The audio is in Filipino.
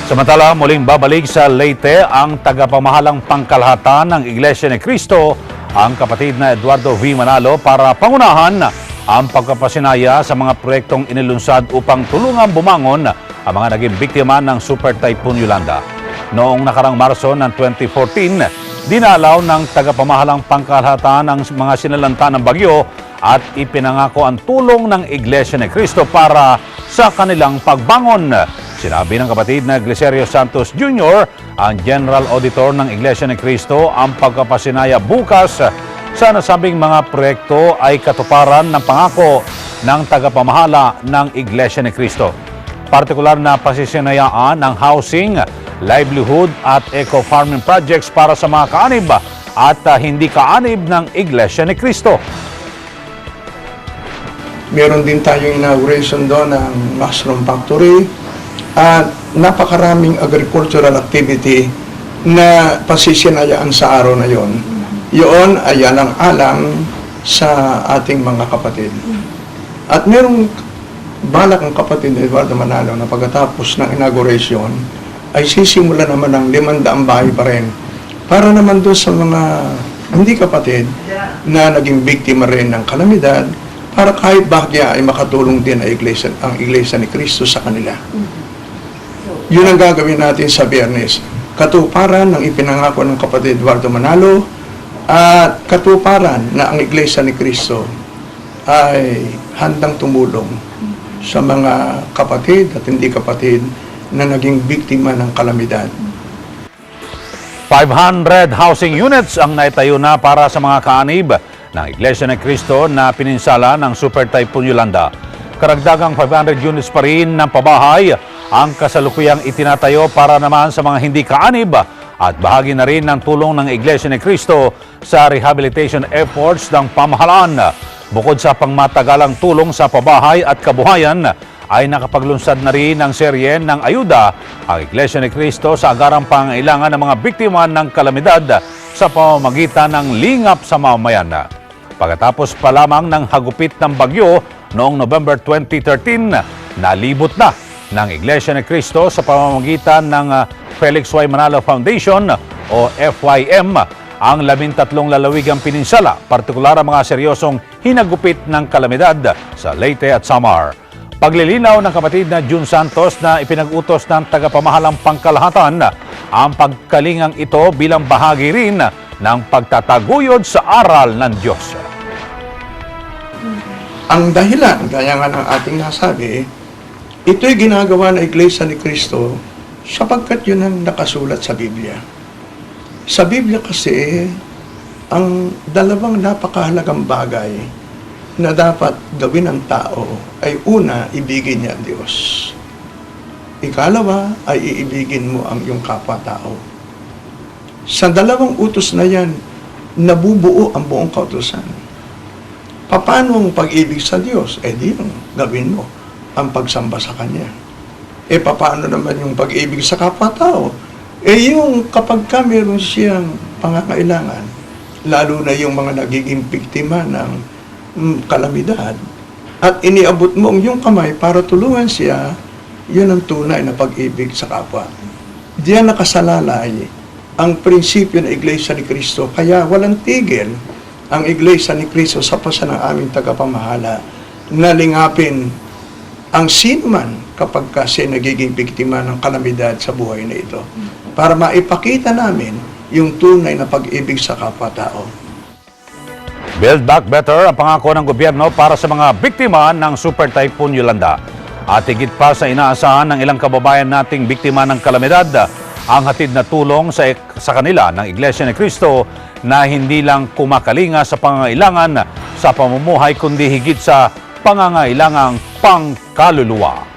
Samantala, muling babalik sa Leyte ang tagapamahalang pangkalahatan ng Iglesia ni Cristo, ang kapatid na Eduardo V. Manalo, para pangunahan ang pagkapasinaya sa mga proyektong inilunsad upang tulungang bumangon ang mga naging biktima ng Super Typhoon Yolanda. Noong nakarang Marso ng 2014, dinalaw ng tagapamahalang pangkalahatan ang mga sinalanta ng bagyo at ipinangako ang tulong ng Iglesia ni Cristo para sa kanilang pagbangon. Sinabi ng kapatid na Glicerio Santos Jr., ang General Auditor ng Iglesia ni Cristo, ang pagkapasinaya bukas sa nasabing mga proyekto ay katuparan ng pangako ng tagapamahala ng Iglesia ni Cristo. Partikular na pasisinayaan ng housing, livelihood at eco-farming projects para sa mga kaanib at hindi kaanib ng Iglesia ni Cristo. Meron din tayong inauguration doon ng mushroom factory at napakaraming agricultural activity na pasisinayaan sa araw na yon. Yun ay alang-alang sa ating mga kapatid. At merong balak ang kapatid ni Eduardo Manalo na pagkatapos ng inauguration ay sisimula naman ng 500 bahay pa rin para naman doon sa mga hindi kapatid na naging biktima rin ng kalamidad, para kahit bahagya ay makatulong din ang Iglesia ni Cristo sa kanila. Yun ang gagawin natin sa Biyernes. Katuparan ng ipinangako ng kapatid Eduardo Manalo at katuparan na ang Iglesia ni Cristo ay handang tumulong sa mga kapatid at hindi kapatid na naging biktima ng kalamidad. 500 housing units ang naitayo na para sa mga kaanib ng Iglesia ni Cristo na pininsala ng Super Typhoon Yolanda. Karagdagang 500 units pa rin ng pabahay ang kasalukuyang itinatayo para naman sa mga hindi kaanib at bahagi na rin ng tulong ng Iglesia ni Cristo sa rehabilitation efforts ng pamahalaan. Bukod sa pangmatagalang tulong sa pabahay at kabuhayan, ay nakapaglunsad na rin ng serye ng ayuda ang Iglesia ni Cristo sa agarang pangailangan ng mga biktima ng kalamidad sa pamamagitan ng lingap sa mamamayan. Pagkatapos pa lamang ng hagupit ng bagyo noong November 2013, nalibot na ng Iglesia ni Cristo sa pamamagitan ng Felix Y. Manalo Foundation o FYM ang 13 lalawigang peninsula, partikular ang mga seryosong hinagupit ng kalamidad sa Leyte at Samar. Paglilinaw ng kapatid na June Santos na ipinag-utos ng tagapamahalang pangkalahatan ang pagkalingang ito bilang bahagi rin ng pagtataguyod sa aral ng Diyos. Ang dahilan, gaya nga ng ating nasabi, ito'y ginagawa ng Iglesia ni Cristo sapagkat yun ang nakasulat sa Biblia. Sa Biblia kasi, ang dalawang napakahalagang bagay na dapat gawin ng tao ay una, ibigin niya ang Diyos. Ikalawa, ay iibigin mo ang iyong kapwa-tao. Sa dalawang utos na yan, nabubuo ang buong kautusan. Paano ang pag-ibig sa Diyos? Di yung gawin mo ang pagsamba sa Kanya. Paano naman yung pag-ibig sa kapwa-tao? Yung kapag ka meron siyang pangangailangan, lalo na yung mga nagiging biktima ng kalamidad, at iniabot mo ang iyong kamay para tulungan siya, yun ang tunay na pag-ibig sa kapwa. Diyan nakasalalay ang prinsipyo ng Iglesia ni Cristo, kaya walang tigil ang Iglesia ni Cristo sa pasan ng aming tagapamahala na lingapin ang sinuman kapag kasi nagiging biktima ng kalamidad sa buhay na ito, para maipakita namin yung tunay na pag-ibig sa kapwa-tao. Build Back Better ang pangako ng gobyerno para sa mga biktima ng Super Typhoon Yolanda. At higit pa sa inaasahan ng ilang kababayan nating biktima ng kalamidad, ang hatid na tulong sa kanila ng Iglesia ni Cristo na hindi lang kumakalinga sa pangangailangan sa pamumuhay kundi higit sa pangangailangang pangkaluluwa.